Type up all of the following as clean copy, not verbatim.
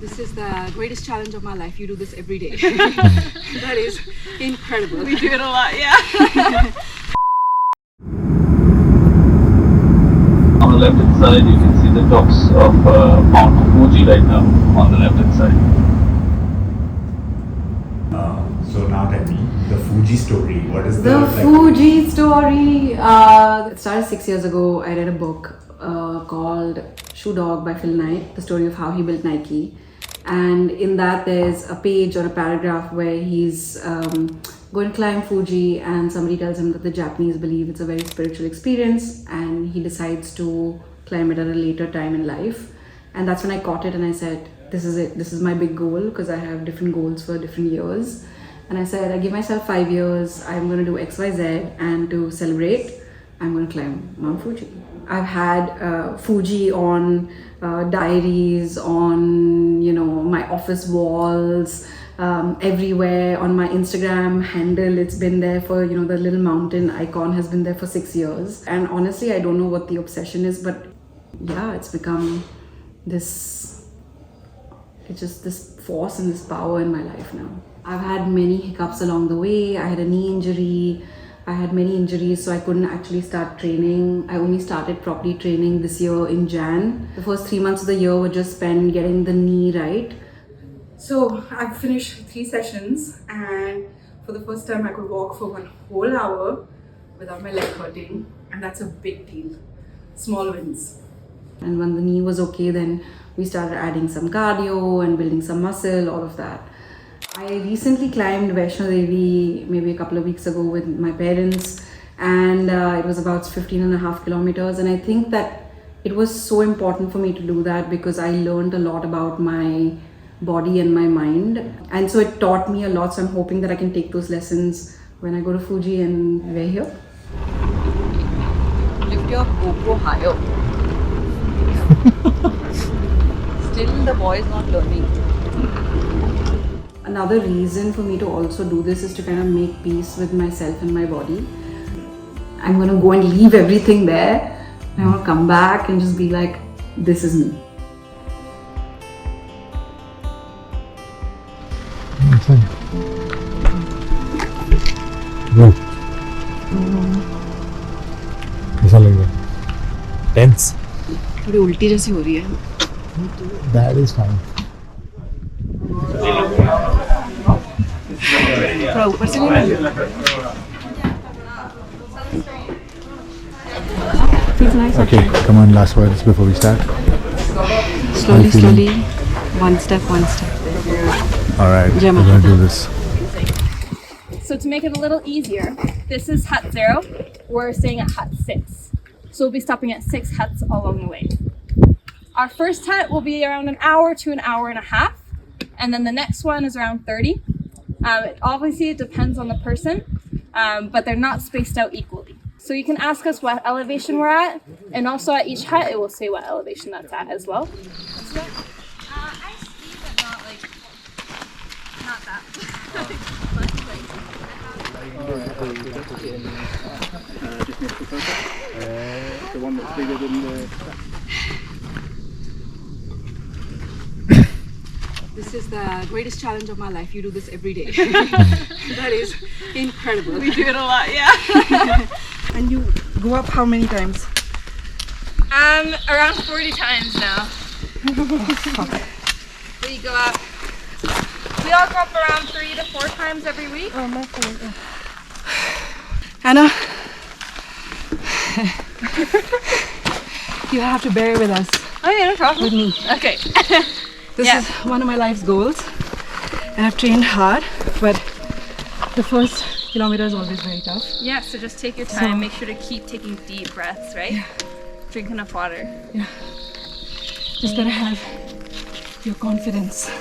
This is the greatest challenge of my life. You do this every day. That is incredible. We do it a lot, yeah. On the left hand side, you can see the tops of Mount Fuji right now on the left hand side. So now tell me, the Fuji story. What is The Fuji story. It started 6 years ago. I read a book called Shoe Dog by Phil Knight, the story of how he built Nike. And in that, there's a page or a paragraph where he's going to climb Fuji, and somebody tells him that the Japanese believe it's a very spiritual experience, and he decides to climb it at a later time in life. And that's when I caught it, and I said, this is it. This is my big goal, because I have different goals for different years. And I said, I give myself 5 years. I'm going to do X, Y, Z, and to celebrate, I'm going to climb Mount Fuji. I've had Fuji on diaries, on my office walls, everywhere. On my Instagram handle, it's been there for the little mountain icon has been there for 6 years. And honestly, I don't know what the obsession is, but yeah, it's become this. It's just this force and this power in my life now. I've had many hiccups along the way. I had a knee injury. I had many injuries, so I couldn't actually start training. I only started properly training this year in Jan. The first 3 months of the year were just spent getting the knee right. So I've finished 3 sessions, and for the first time I could walk for 1 whole hour without my leg hurting, and that's a big deal. Small wins. And when the knee was okay, then we started adding some cardio and building some muscle, all of that. I recently climbed Vaishno Devi maybe a couple of weeks ago with my parents, and it was about 15.5 kilometers. And I think that it was so important for me to do that because I learned a lot about my body and my mind. And so it taught me a lot. So I'm hoping that I can take those lessons when I go to Fuji and we're here. Lift your GoPro higher. Still the boy is not learning. Another reason for me to also do this is to kind of make peace with myself and my body. I'm going to go and leave everything there. I want to come back and just be like, this is me. कैसा लग रहा है? Tense. थोड़ी उल्टी जैसी हो रही है. That is fine. थोड़ा ऊपर से नहीं. Feels nice. Okay, come on, last words before we start. Slowly, one step. Alright, we're gonna do this. So to make it a little easier, this is hut 0. We're staying at hut 6. So we'll be stopping at 6 huts along the way. Our first hut will be around an hour to an hour and a half. And then the next one is around 30. Obviously it depends on the person, but they're not spaced out equally. So you can ask us what elevation we're at, and also at each hut it will say what elevation that's at as well. I ski, but not that. The one that's bigger than the... This is the greatest challenge of my life. You do this every day. That is incredible. We do it a lot, yeah. And you go up how many times? Around 40 times now. We go up. We all go up around 3 to 4 times every week. Oh, my God. Anna, you have to bear with us. Oh yeah, no problem. With me. Okay. This is one of my life's goals, and I've trained hard, but the first kilometer is always very tough. Yeah, so just take your time. Make sure to keep taking deep breaths, right? Yeah. Drink enough water. Yeah. Just gotta have your confidence.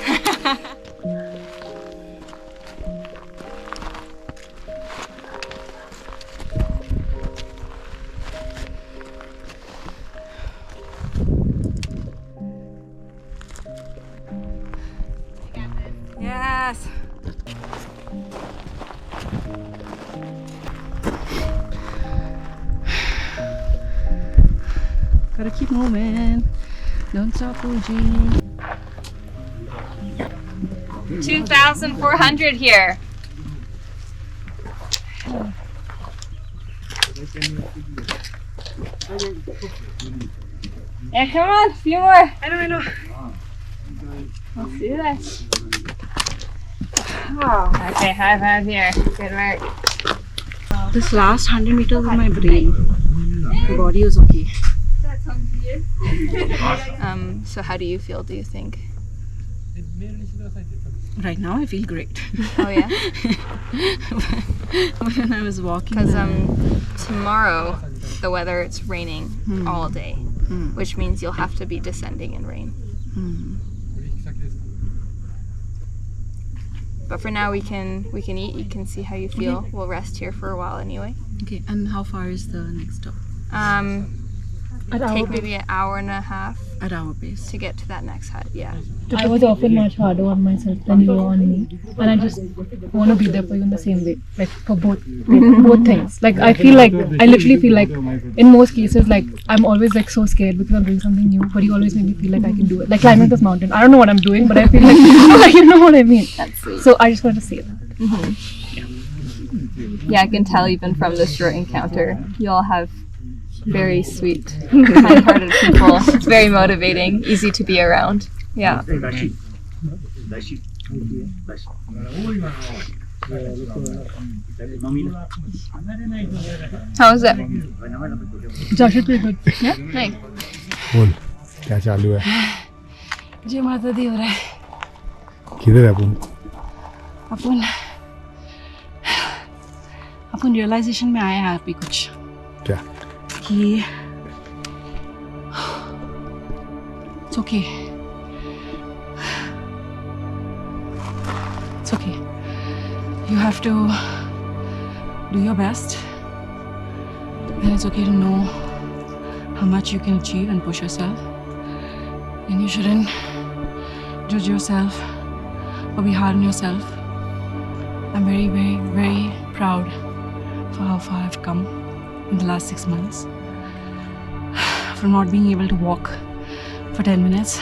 Yes. Gotta keep moving. Don't stop, Fuji. 2,400 here. Yeah, come on, a few more. I know. Let's do this. Okay, high five here. Good work. This last 100 meters of my brain. My body is okay. So how do you feel, do you think? Right now I feel great. Oh yeah? When I was walking. Because tomorrow the weather, it's raining all day, which means you'll have to be descending in rain. But for now we can eat, you can see how you feel. We'll rest here for a while anyway. Okay, and how far is the next stop? Take maybe an hour and a half At our pace. to get to that next hut, yeah. I was often much harder on myself than you were on me, and I just want to be there for you in the same way, like for both things. Like I literally feel like in most cases, like I'm always like so scared because I'm doing something new, but you always make me feel like I can do it. Like climbing this mountain, I don't know what I'm doing, but I feel like you know what I mean. That's sweet. So I just want to say that. Yeah, I can tell even from this short encounter, you all have very sweet, kind-hearted people. It's very motivating, easy to be around. Yeah. How was it? It's actually pretty good. Yeah, nice. बोल क्या चालू है जय माता दी हो रहा है किधर है अपन अपन रियलाइजेशन में आए हैं अभी कुछ क्या कि it's okay. It's okay. You have to do your best, and it's okay to know how much you can achieve and push yourself. And you shouldn't judge yourself or be hard on yourself. I'm very, very, very proud for how far I've come in the last 6 months. From not being able to walk for 10 minutes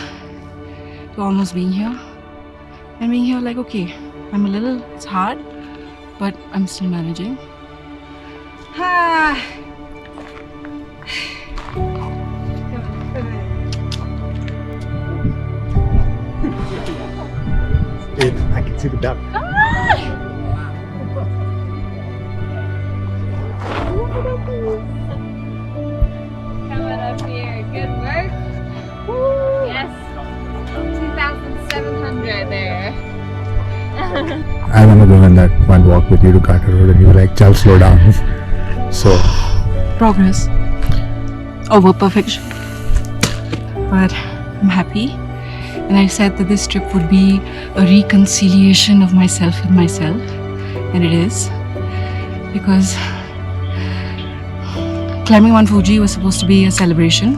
to almost being here. And being here like, okay, it's hard, but I'm still managing. I can see the duck Coming up here. Good work. Yes. 2,700 there. I remember going on that one walk with you to Carter Road and you were like chal slow down so Progress over perfection. But I'm happy. And I said that this trip would be a reconciliation of myself with myself. And it is. Because climbing Mount Fuji was supposed to be a celebration.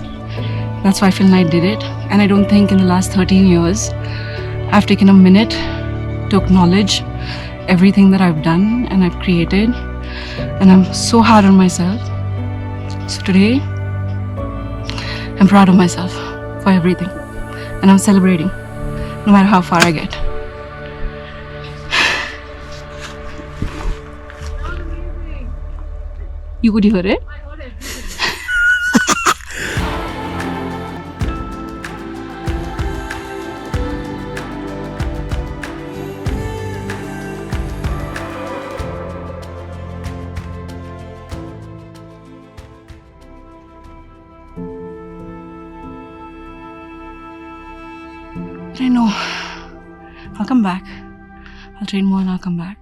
That's why Phil Knight did it. And I don't think in the last 13 years I've taken a minute to acknowledge everything that I've done and I've created. And I'm so hard on myself. So today, I'm proud of myself for everything. And I'm celebrating, no matter how far I get. You could hear it? But I know I'll come back. I'll train more and I'll come back.